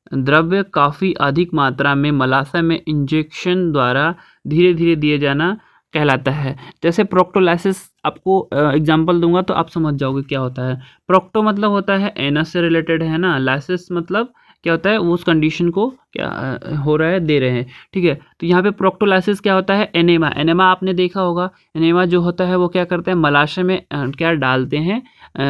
द्रव्य काफ़ी अधिक मात्रा में मलाशय में इंजेक्शन द्वारा धीरे धीरे दिए जाना कहलाता है। जैसे प्रोक्टोलाइसिस आपको एग्जांपल दूंगा तो आप समझ जाओगे क्या होता है। प्रोक्टो मतलब होता है एनस से रिलेटेड, है ना, लाइसिस मतलब क्या होता है, वो उस कंडीशन को क्या हो रहा है, दे रहे हैं। ठीक है, तो यहाँ पे प्रोक्टोलाइसिस क्या होता है, एनेमा। एनेमा आपने देखा होगा, एनेमा जो होता है वो क्या करते हैं, मलाशय में क्या डालते हैं,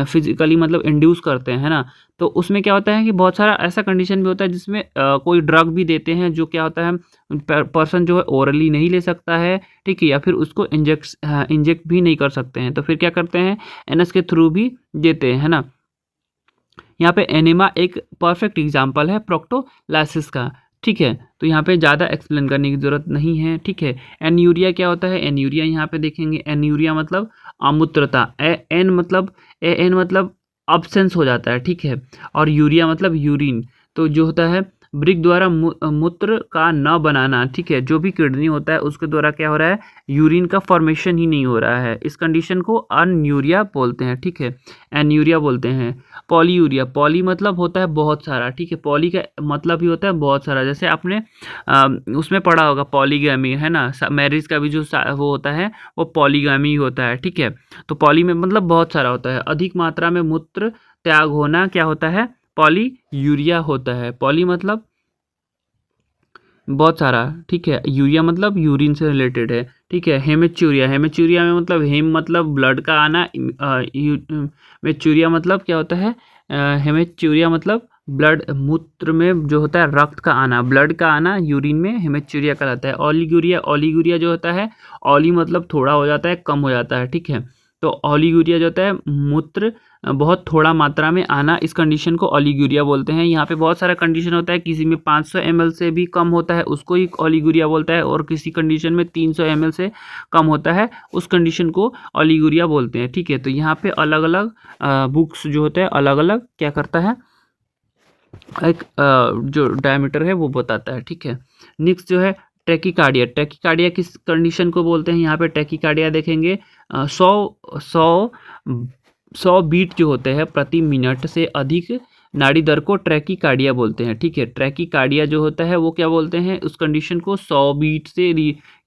फिजिकली मतलब इंड्यूस करते हैं, है ना। तो उसमें क्या होता है कि बहुत सारा ऐसा कंडीशन भी होता है जिसमें कोई ड्रग भी देते हैं, जो क्या होता है पर्सन जो है ओरली नहीं ले सकता है, ठीक है, या फिर उसको इंजेक्ट भी नहीं कर सकते हैं, तो फिर क्या करते हैं, एनएस के थ्रू भी देते हैं, है ना। यहाँ पे एनेमा एक परफेक्ट एग्जाम्पल है प्रोक्टोलाइसिस का। ठीक है, तो यहाँ पे ज़्यादा एक्सप्लेन करने की ज़रूरत नहीं है। ठीक है, एन्यूरिया क्या होता है, एन्यूरिया यहाँ पे देखेंगे, एन्यूरिया मतलब अमूत्रता, एन मतलब अब्सेंस हो जाता है। ठीक है, और यूरिया मतलब यूरिन, तो जो होता है ब्रिक द्वारा मूत्र का न बनाना। ठीक है, जो भी किडनी होता है उसके द्वारा क्या हो रहा है, यूरिन का फॉर्मेशन ही नहीं हो रहा है, इस कंडीशन को अनयूरिया बोलते हैं। ठीक है, एन्यूरिया बोलते हैं। पॉलीयूरिया, पॉली मतलब होता है बहुत सारा। ठीक है, पॉली का मतलब ही होता है बहुत सारा, जैसे आपने उसमें पढ़ा होगा पॉलीगैमी, है ना, मैरिज का भी जो वो होता है वो पॉलीगैमी होता है। ठीक है, तो पॉली में मतलब बहुत सारा होता है, अधिक मात्रा में मूत्र त्याग होना क्या होता है, पॉलीयूरिया होता है। पॉली मतलब बहुत सारा। ठीक है, यूरिया मतलब यूरिन से रिलेटेड है। ठीक है, हेमेचूरिया, हेमेचूरिया में मतलब हेम मतलब ब्लड का आना, मेचूरिया मतलब क्या होता है, हेमेचूरिया मतलब ब्लड, मूत्र में जो होता है रक्त का आना, ब्लड का आना यूरिन में हेमेचूरिया कहलाता है। ओलिगूरिया, ओलिगूरिया जो होता है, ओली मतलब थोड़ा हो जाता है, कम हो जाता है। ठीक है, तो ओलिगूरिया जो होता है मूत्र बहुत थोड़ा मात्रा में आना, इस कंडीशन को ओलिगूरिया बोलते हैं। यहाँ पे बहुत सारा कंडीशन होता है, किसी में 500 ml से भी कम होता है उसको ही ओलिगूरिया बोलता है, और किसी कंडीशन में 300 ml से कम होता है उस कंडीशन को ओलिगूरिया बोलते हैं। ठीक है, तो यहाँ पे अलग अलग बुक्स जो होते हैं अलग अलग क्या करता है, एक जो डायमीटर है वो बताता है। ठीक है, नेक्स्ट जो है टैकीकार्डिया, टैकीकार्डिया किस कंडीशन को बोलते हैं, यहाँ पे टैकीकार्डिया देखेंगे 100 बीट जो होते हैं प्रति मिनट से अधिक नाड़ी दर को ट्रैकीकार्डिया बोलते हैं। ठीक है, ट्रैकीकार्डिया जो होता है वो क्या बोलते हैं, उस कंडीशन को 100 बीट से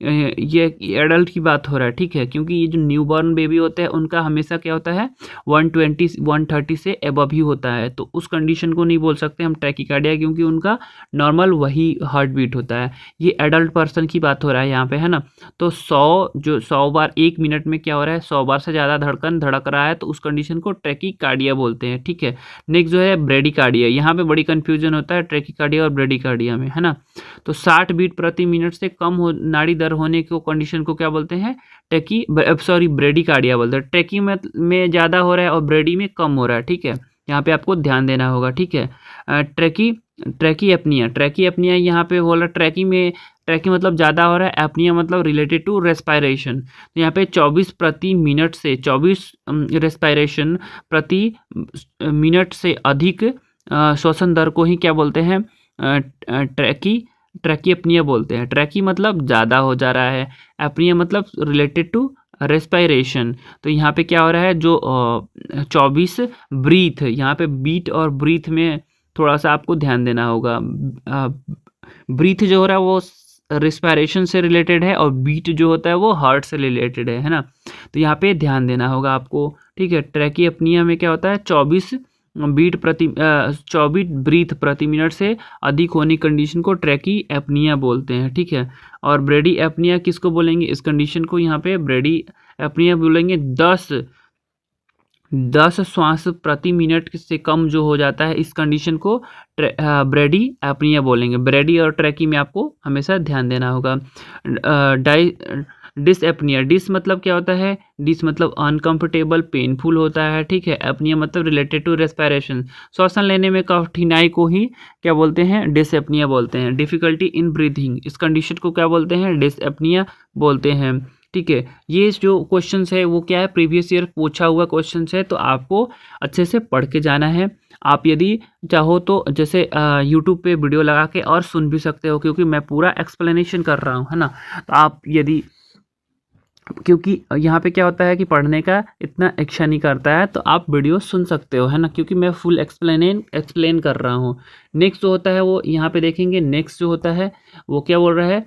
ये एडल्ट की बात हो रहा है। ठीक है, क्योंकि ये जो न्यूबॉर्न बेबी होते हैं उनका हमेशा क्या होता है 120 130 से एबव ही होता है, तो उस कंडीशन को नहीं बोल सकते हम ट्रैकीकार्डिया, क्योंकि उनका नॉर्मल वही हार्ट बीट होता है। ये एडल्ट पर्सन की बात हो रहा है यहाँ पे, है ना। तो 100 बार 1 मिनट में क्या हो रहा है, 100 बार से ज़्यादा धड़कन धड़क रहा है, तो उस कंडीशन को ट्रैकीकार्डिया बोलते हैं। ठीक है, नेक्स्ट जो है ब्रेडिकार्डिया, यहाँ पे बड़ी कंफ्यूजन होता है ट्रैकीकार्डिया और ब्रेडिकार्डिया में, है ना। तो 60 बीट प्रति मिनट से कम हो नाड़ी दर होने को कंडीशन को क्या बोलते हैं, ब्रेडिकार्डिया बोलते हैं। ट्रैकी में ज़्यादा हो रहा है और ब्रेडी में कम हो रहा है। ठीक है, यहाँ पे आपको ध्यान देना होगा। ठीक है, ट्रैकी एपनिया यहाँ पे बोला, ट्रैकी मतलब ज़्यादा हो रहा है, एपनिया मतलब रिलेटेड टू रेस्पायरेशन। तो यहाँ पे 24 प्रति मिनट से 24 रेस्पायरेशन प्रति मिनट से अधिक श्वसन दर को ही क्या बोलते हैं, ट्रैकी एपनिया बोलते हैं। ट्रैकी मतलब ज़्यादा हो जा रहा है, एपनिया मतलब रिलेटेड टू रेस्पायरेशन। तो यहाँ पे क्या हो रहा है, जो 24 ब्रीथ, यहाँ पे बीट और ब्रीथ में थोड़ा सा आपको ध्यान देना होगा। ब्रीथ जो हो रहा है वो रिस्पायरेशन से रिलेटेड है, और बीट जो होता है वो हार्ट से रिलेटेड है ना, तो यहाँ पे ध्यान देना होगा आपको। ठीक है, ट्रैकी एपनिया में क्या होता है 24 ब्रीथ प्रति मिनट से अधिक होने कंडीशन को ट्रैकी एपनिया बोलते हैं। ठीक है, और ब्रेडी एपनिया किसको बोलेंगे, इस कंडीशन को यहाँ पे ब्रेडी एपनिया बोलेंगे 10 श्वास प्रति मिनट से कम जो हो जाता है, इस कंडीशन को ब्रेडी एपनिया बोलेंगे। ब्रेडी और ट्रैकी में आपको हमेशा ध्यान देना होगा। डिस एपनिया, डिस मतलब क्या होता है, डिस मतलब अनकंफर्टेबल पेनफुल होता है। ठीक है, एपनिया मतलब रिलेटेड टू रेस्पिरेशन, श्वसन लेने में कठिनाई को ही क्या बोलते हैं, डिस एपनिया बोलते हैं। डिफिकल्टी इन ब्रीथिंग, इस कंडीशन को क्या बोलते हैं, डिस एपनिया बोलते हैं। ठीक है, ये जो क्वेश्चंस है वो क्या है, प्रीवियस ईयर पूछा हुआ क्वेश्चंस है, तो आपको अच्छे से पढ़ के जाना है। आप यदि चाहो तो जैसे यूट्यूब पे वीडियो लगा के और सुन भी सकते हो, क्योंकि मैं पूरा एक्सप्लेनेशन कर रहा हूँ, है ना। तो आप यदि, क्योंकि यहाँ पे क्या होता है कि पढ़ने का इतना इच्छा नहीं करता है, तो आप वीडियो सुन सकते हो, है ना, क्योंकि मैं फुल एक्सप्लेन कर रहा हूँ। नेक्स्ट जो होता है वो यहाँ पे देखेंगे, नेक्स्ट जो होता है वो क्या बोल रहा है,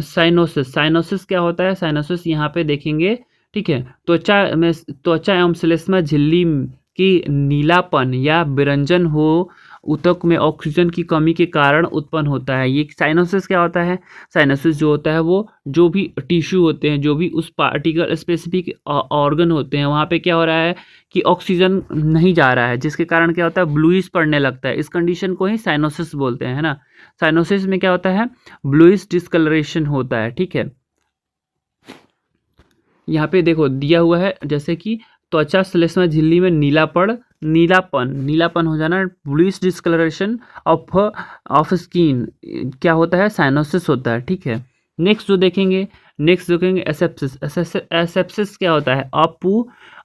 साइनोसिस। साइनोसिस क्या होता है, साइनोसिस यहाँ पे देखेंगे। ठीक है, त्वचा एवं श्लेष्मा झिल्ली कि नीलापन या विरंजन हो ऊतक में ऑक्सीजन की कमी के कारण उत्पन्न होता है। ये साइनोसिस क्या होता है? साइनोसिस जो होता है वो जो भी टिश्यू होते हैं, जो भी उस पार्टिकल स्पेसिफिक ऑर्गन होते हैं, वहाँ पे क्या हो रहा है कि ऑक्सीजन नहीं जा रहा है, जिसके कारण क्या होता है ब्लूइश पड़ने लगता है। इस कंडीशन को ही साइनोसिस बोलते हैं, है ना। साइनोसिस में क्या होता है? ब्लूइश डिस्कलरेशन होता है, ठीक है। यहाँ पे देखो दिया हुआ है जैसे कि त्वचा श्लेष्मा झिल्ली में नीलापन हो जाना, ब्लूइश डिस्कलरेशन ऑफ स्किन क्या होता है? साइनोसिस होता है, ठीक है। नेक्स्ट जो देखेंगे एसेप्सिस। एसेप्सिस क्या होता है?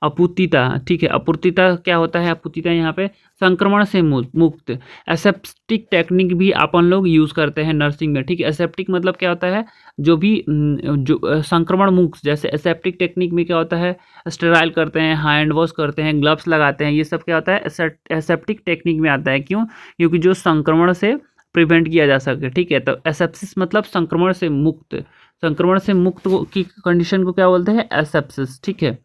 अपूर्तिता, ठीक है। अपूर्तिता क्या होता है? अपूर्तिता यहाँ पे संक्रमण से मुक्त। एसेप्टिक टेक्निक भी अपन लोग यूज़ करते हैं नर्सिंग में, ठीक है। एसेप्टिक मतलब क्या होता है? जो भी जो संक्रमण मुक्त, जैसे एसेप्टिक टेक्निक में क्या होता है? स्टेराइल करते हैं, हैंड वॉश करते हैं, ग्लव्स लगाते हैं, ये सब क्या होता है? एसेप्टिक टेक्निक में आता है। क्यों? क्योंकि जो संक्रमण से प्रिवेंट किया जा सके, ठीक है। तो एसेप्सिस मतलब संक्रमण से मुक्त। संक्रमण से मुक्त की कंडीशन को क्या बोलते हैं? एसेप्सिस, ठीक है।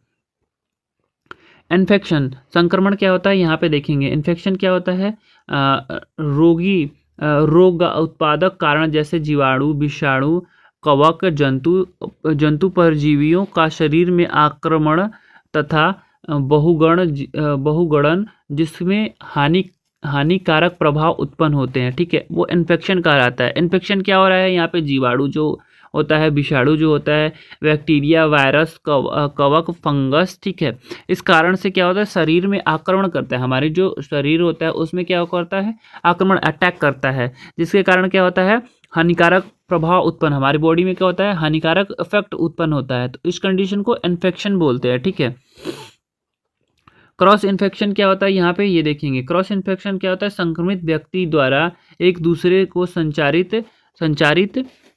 इन्फेक्शन, संक्रमण क्या होता है यहाँ पे देखेंगे। इन्फेक्शन क्या होता है? रोग उत्पादक कारण जैसे जीवाणु, विषाणु, कवक, जंतु परजीवियों का शरीर में आक्रमण तथा बहुगणन जिसमें हानिकारक प्रभाव उत्पन्न होते हैं, ठीक है, वो इन्फेक्शन कहलाता है। इन्फेक्शन क्या हो रहा है यहाँ पे? जीवाणु जो होता है, विषाणु जो होता है, बैक्टीरिया, वायरस, कवक, फंगस, ठीक है। इस कारण से क्या होता है? शरीर में आक्रमण करता है। हमारे जो शरीर होता है उसमें क्या करता है? आक्रमण, अटैक करता है, जिसके कारण क्या होता है? हानिकारक प्रभाव उत्पन्न, हमारी बॉडी में क्या होता है? हानिकारक इफेक्ट उत्पन्न होता है। तो इस कंडीशन को इन्फेक्शन बोलते हैं, ठीक है। क्रॉस इन्फेक्शन क्या होता है यहाँ पे? ये देखेंगे। क्रॉस इन्फेक्शन क्या होता है? संक्रमित व्यक्ति द्वारा एक दूसरे को संचारित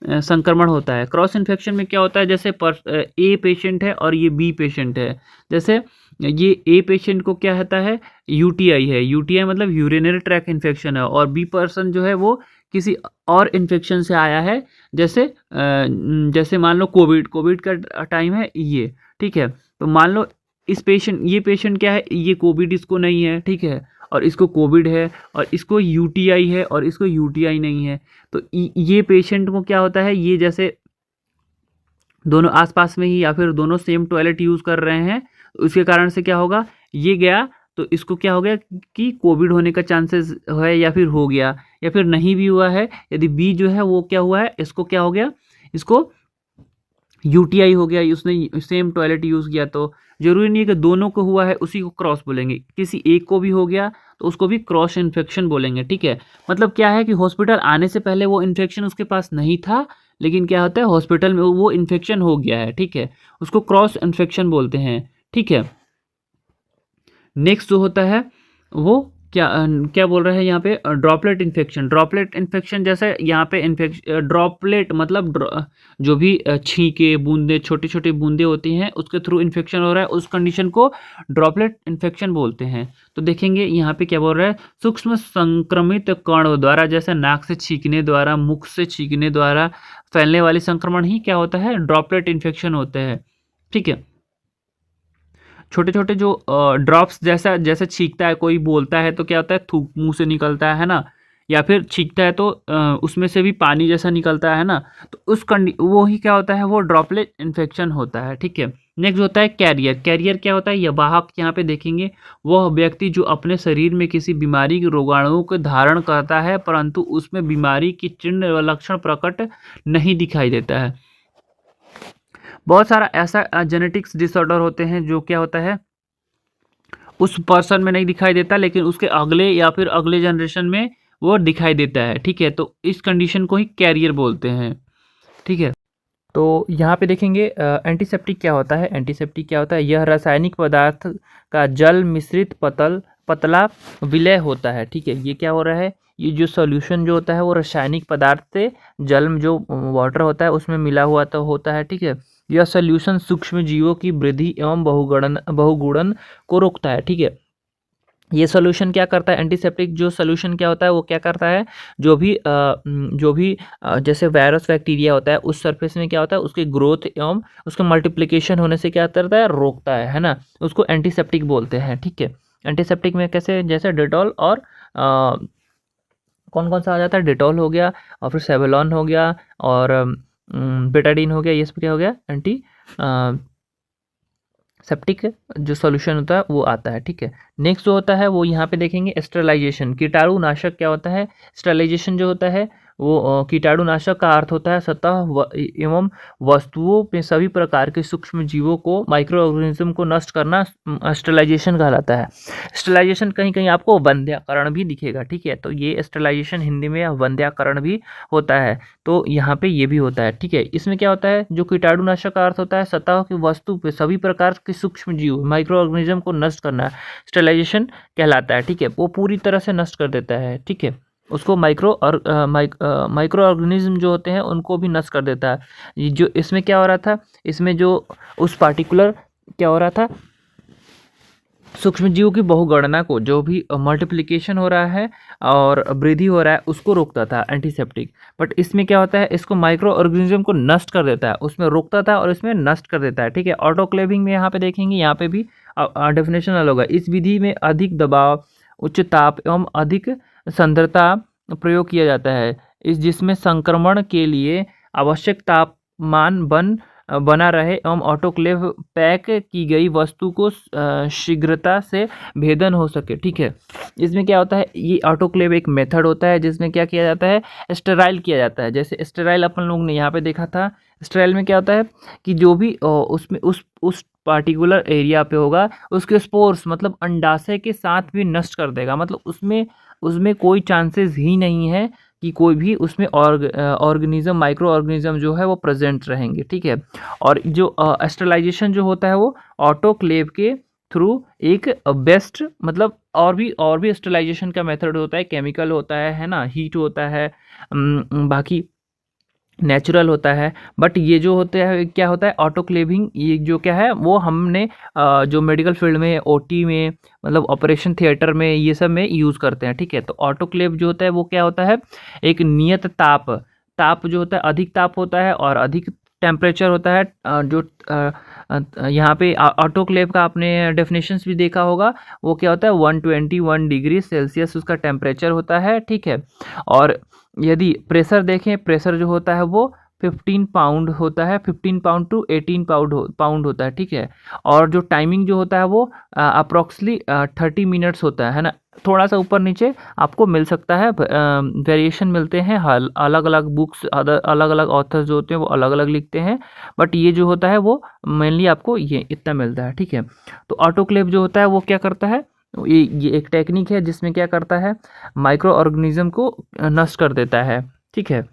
संक्रमण होता है। क्रॉस इन्फेक्शन में क्या होता है? जैसे ए पेशेंट है और ये बी पेशेंट है। जैसे ये ए पेशेंट को क्या होता है? यूटीआई है। यूटीआई मतलब यूरिनरी ट्रैक इन्फेक्शन है, और बी पर्सन जो है वो किसी और इन्फेक्शन से आया है, जैसे मान लो कोविड का टाइम है ये, ठीक है। तो मान लो ये पेशेंट क्या है? ये कोविड इसको नहीं है, ठीक है, और इसको कोविड है, और इसको यूटीआई है, और इसको यूटीआई नहीं है। तो ये पेशेंट को क्या होता है? ये जैसे दोनों आसपास में ही या फिर दोनों सेम टॉयलेट यूज़ कर रहे हैं, उसके कारण से क्या होगा? ये गया तो इसको क्या हो गया कि कोविड होने का चांसेस है, या फिर हो गया, या फिर नहीं भी हुआ है। यदि बी जो है वो क्या हुआ है? इसको क्या हो गया? इसको यूटीआई हो गया, उसने सेम टॉयलेट यूज़ किया। तो जरूरी नहीं है कि दोनों को हुआ है उसी को क्रॉस बोलेंगे, किसी एक को भी हो गया तो उसको भी क्रॉस इन्फेक्शन बोलेंगे, ठीक है। मतलब क्या है कि हॉस्पिटल आने से पहले वो इन्फेक्शन उसके पास नहीं था, लेकिन क्या होता है? हॉस्पिटल में वो इन्फेक्शन हो गया है, ठीक है, उसको क्रॉस इन्फेक्शन बोलते हैं, ठीक है। नेक्स्ट जो होता है वो क्या बोल रहे हैं यहाँ पे? Droplet infection. ड्रॉपलेट इन्फेक्शन जैसे यहाँ पे ड्रॉपलेट मतलब जो भी छींके, बूंदे, छोटी छोटी बूंदे होती हैं, उसके थ्रू इन्फेक्शन हो रहा है, उस कंडीशन को ड्रॉपलेट इन्फेक्शन बोलते हैं। तो देखेंगे यहाँ पे क्या बोल रहा है? सूक्ष्म संक्रमित कण द्वारा, जैसे नाक से छींकने द्वारा, मुख से छींकने द्वारा फैलने वाली संक्रमण ही क्या होता है? ड्रॉपलेट इन्फेक्शन होते हैं, ठीक है। छोटे छोटे जो ड्रॉप्स जैसे छींकता है, कोई बोलता है तो क्या होता है? थूक मुंह से निकलता है ना, या फिर छींकता है तो उसमें से भी पानी जैसा निकलता है ना, तो वो ही क्या होता है? वो ड्रॉपलेट इन्फेक्शन होता है, ठीक है। नेक्स्ट होता है कैरियर। कैरियर क्या होता है? यह वाहक। यहाँ पे देखेंगे वह व्यक्ति जो अपने शरीर में किसी बीमारी के रोगाणुओं को धारण करता है, परंतु उसमें बीमारी की चिन्ह व लक्षण प्रकट नहीं दिखाई देता है। बहुत सारा ऐसा जेनेटिक्स डिसऑर्डर होते हैं जो क्या होता है? उस पर्सन में नहीं दिखाई देता, लेकिन उसके अगले या फिर अगले जनरेशन में वो दिखाई देता है, ठीक है। तो इस कंडीशन को ही कैरियर बोलते हैं, ठीक है। तो यहाँ पे देखेंगे एंटीसेप्टिक क्या होता है? एंटीसेप्टिक क्या होता है? यह रासायनिक पदार्थ का जल मिश्रित पतला विलय होता है, ठीक है। ये क्या हो रहा है? ये जो सॉल्यूशन जो होता है वो रासायनिक पदार्थ से जल में जो वाटर होता है उसमें मिला हुआ तो होता है, ठीक है। यह सॉल्यूशन सूक्ष्म जीवों की वृद्धि एवं बहुगुणन को रोकता है, ठीक है। ये सोल्यूशन क्या करता है? एंटीसेप्टिक जो सोल्यूशन क्या होता है वो क्या करता है? जो भी जैसे वायरस बैक्टीरिया होता है उस सरफेस में क्या होता है? उसकी ग्रोथ एवं उसके मल्टीप्लिकेशन होने से क्या करता है? रोकता है ना, उसको एंटीसेप्टिक बोलते हैं, ठीक है। एंटीसेप्टिक में कैसे, जैसे डेटॉल और कौन कौन सा आ जाता है, डेटॉल हो गया और फिर सेवलॉन हो गया और बेटाडीन हो गया, ये सब क्या हो गया, एंटी सेप्टिक जो सॉल्यूशन होता है वो आता है। ठीक है, नेक्स्ट जो होता है वो यहाँ पे देखेंगे स्टरलाइजेशन। कीटाणुनाशक क्या होता है, स्टरलाइजेशन जो होता है वो कीटाणुनाशक का अर्थ होता है सतह एवं वस्तुओं में सभी प्रकार के सूक्ष्म जीवों को, माइक्रो ऑर्गेनिज्म को नष्ट करना स्टरलाइजेशन कहलाता है। स्टरलाइजेशन कहीं कहीं आपको वंध्याकरण भी दिखेगा। ठीक है, तो ये स्टरलाइजेशन हिंदी में वंध्याकरण भी होता है, तो यहाँ पे ये भी होता है। ठीक है, इसमें क्या होता है, जो कीटाणुनाशक का अर्थ होता है सतह की वस्तु पे सभी प्रकार के सूक्ष्म जीव, माइक्रो ऑर्गेनिज्म को नष्ट करना स्टरलाइजेशन कहलाता है। ठीक है, वो पूरी तरह से नष्ट कर देता है। ठीक है, उसको माइक्रो ऑर्गेनिज्म जो होते हैं उनको भी नष्ट कर देता है। ये जो इसमें क्या हो रहा था, इसमें जो उस पार्टिकुलर क्या हो रहा था, सूक्ष्म जीवों की बहुगणना को, जो भी मल्टीप्लिकेशन हो रहा है और वृद्धि हो रहा है, उसको रोकता था एंटीसेप्टिक। बट इसमें क्या होता है, इसको माइक्रो ऑर्गेनिज्म को नष्ट कर देता है, उसमें रोकता था और इसमें नष्ट कर देता है। ठीक है, ऑटोक्लेविंग में यहाँ पे देखेंगे, यहाँ पे भी डेफिनेशन अलग होगा। इस विधि में अधिक दबाव, उच्च ताप एवं अधिक सांद्रता प्रयोग किया जाता है, इस जिसमें संक्रमण के लिए आवश्यक तापमान बना रहे एवं ऑटोक्लेव पैक की गई वस्तु को शीघ्रता से भेदन हो सके। ठीक है, इसमें क्या होता है, ये ऑटोक्लेव एक मेथड होता है जिसमें क्या किया जाता है, स्टेराइल किया जाता है। जैसे स्टेराइल अपन लोग ने यहाँ पे देखा था, स्टेराइल में क्या होता है कि जो भी उसमें उस पार्टिकुलर एरिया पे होगा उसके स्पोर्स मतलब अंडाशय के साथ भी नष्ट कर देगा, मतलब उसमें कोई चांसेस ही नहीं है कि कोई भी उसमें ऑर्गेनिज्म, माइक्रो ऑर्गेनिज्म जो है वो प्रेजेंट रहेंगे। ठीक है, और जो स्टरलाइजेशन जो होता है वो ऑटोक्लेव के थ्रू एक बेस्ट, मतलब और भी स्टरलाइजेशन का मेथड होता है, केमिकल होता है ना, हीट होता है, बाकी नेचुरल होता है। बट ये जो होता है क्या होता है, ऑटोक्लेविंग, ये जो क्या है वो हमने जो मेडिकल फील्ड में, ओटी में, मतलब ऑपरेशन थिएटर में, ये सब में यूज़ करते हैं। ठीक है, तो ऑटोक्लेव जो होता है वो क्या होता है, एक नियत ताप जो होता है, अधिक ताप होता है और अधिक टेम्परेचर होता है। जो यहाँ पे ऑटोक्लेव का आपने डेफिनेशंस भी देखा होगा, वो क्या होता है 121 डिग्री सेल्सियस उसका टेम्परेचर होता है। ठीक है, और यदि प्रेशर देखें, प्रेशर जो होता है वो 15 पाउंड होता है, 15 पाउंड टू 18 पाउंड होता है। ठीक है, और जो टाइमिंग जो होता है वो अप्रॉक्सली 30 मिनट्स होता है ना, थोड़ा सा ऊपर नीचे आपको मिल सकता है, वेरिएशन मिलते हैं, अलग अलग बुक्स, अलग अलग ऑथर्स जो होते हैं वो अलग अलग लिखते हैं, बट ये जो होता है वो मेनली आपको ये इतना मिलता है। ठीक है, तो ऑटोक्लेव जो होता है वो क्या करता है, ये एक टेक्निक है जिसमें क्या करता है, माइक्रो ऑर्गेनिज्म को नष्ट कर देता है। ठीक है,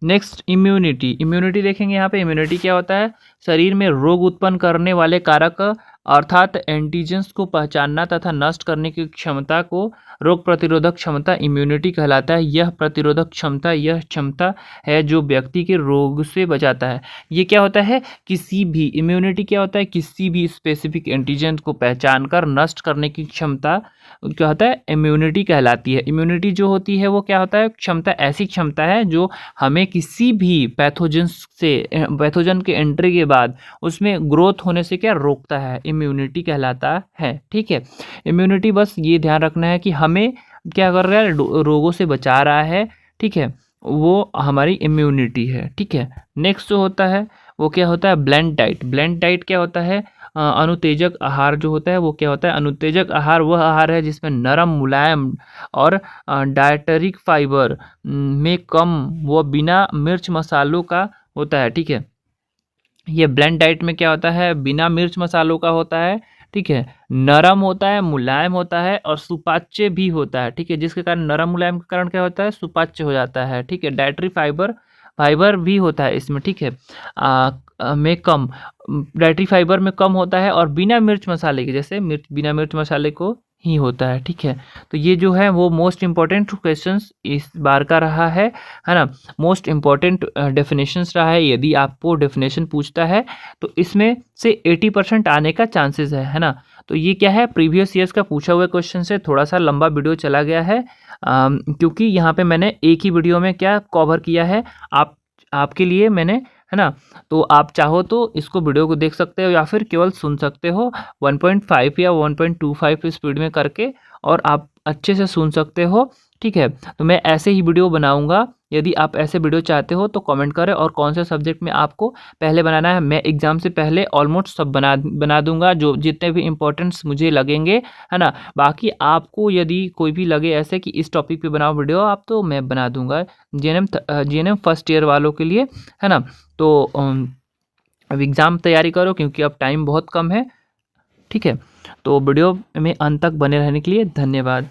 नेक्स्ट इम्यूनिटी देखेंगे। यहाँ पे इम्यूनिटी क्या होता है, शरीर में रोग उत्पन्न करने वाले कारक अर्थात एंटीजेंस को पहचानना तथा नष्ट करने की क्षमता को रोग प्रतिरोधक क्षमता इम्यूनिटी कहलाता है। यह प्रतिरोधक क्षमता यह क्षमता है जो व्यक्ति के रोग से बचाता है। ये क्या होता है, किसी भी इम्यूनिटी क्या होता है, किसी भी स्पेसिफिक एंटीजेंस को पहचान कर नष्ट करने की क्षमता क्या होता है, इम्यूनिटी कहलाती है। इम्यूनिटी जो होती है वो क्या होता है, क्षमता, ऐसी क्षमता है जो हमें किसी भी पैथोजन के एंट्री के बाद उसमें ग्रोथ होने से क्या रोकता है, इम्यूनिटी कहलाता है। ठीक है, इम्यूनिटी बस ये ध्यान रखना है कि हमें क्या कर रहा है, रोगों से बचा रहा है। ठीक है, वो हमारी इम्यूनिटी है। ठीक है, नेक्स्ट जो होता है वो क्या होता है, ब्लेंड डाइट क्या होता है, अनुतेजक आहार जो होता है वो क्या होता है, अनुतेजक आहार वह आहार है जिसमें नरम, मुलायम और डायटरिक फाइबर में कम व बिना मिर्च मसालों का होता है। ठीक है, ये ब्लेंड डाइट में क्या होता है, बिना मिर्च मसालों का होता है। ठीक है, नरम होता है, मुलायम होता है और सुपाच्य भी होता है। ठीक है, जिसके कारण नरम मुलायम के कारण क्या होता है, सुपाच्य हो जाता है। ठीक है, डाइटरी फाइबर भी होता है इसमें। ठीक है, में कम, डाइटरी फाइबर में कम होता है और बिना मिर्च मसाले के, जैसे बिना मिर्च मसाले को ही होता है। ठीक है, तो ये जो है वो मोस्ट इम्पॉर्टेंट क्वेश्चंस इस बार का रहा है ना, मोस्ट इम्पॉर्टेंट डेफिनेशंस रहा है। यदि आपको डेफिनेशन पूछता है तो इसमें से 80% आने का चांसेस है ना। तो ये क्या है, प्रीवियस ईयर्स का पूछा हुआ क्वेश्चन से थोड़ा सा लंबा वीडियो चला गया है, क्योंकि यहाँ पे मैंने एक ही वीडियो में क्या कवर किया है, आपके लिए मैंने, है है ना। तो आप चाहो तो इसको वीडियो को देख सकते हो या फिर केवल सुन सकते हो 1.5 या 1.25 स्पीड में करके, और आप अच्छे से सुन सकते हो, ठीक है। तो मैं ऐसे ही वीडियो बनाऊंगा। यदि आप ऐसे वीडियो चाहते हो तो कमेंट करें, और कौन से सब्जेक्ट में आपको पहले बनाना है, मैं एग्ज़ाम से पहले ऑलमोस्ट सब बना दूंगा, जो जितने भी इम्पोर्टेंट्स मुझे लगेंगे, है ना। बाकी आपको यदि कोई भी लगे ऐसे कि इस टॉपिक पे बनाओ वीडियो आप, तो मैं बना दूंगा जीएनएम फर्स्ट ईयर वालों के लिए, है ना। तो अब एग्ज़ाम तैयारी करो, क्योंकि अब टाइम बहुत कम है, ठीक है। तो वीडियो में अंत तक बने रहने के लिए धन्यवाद।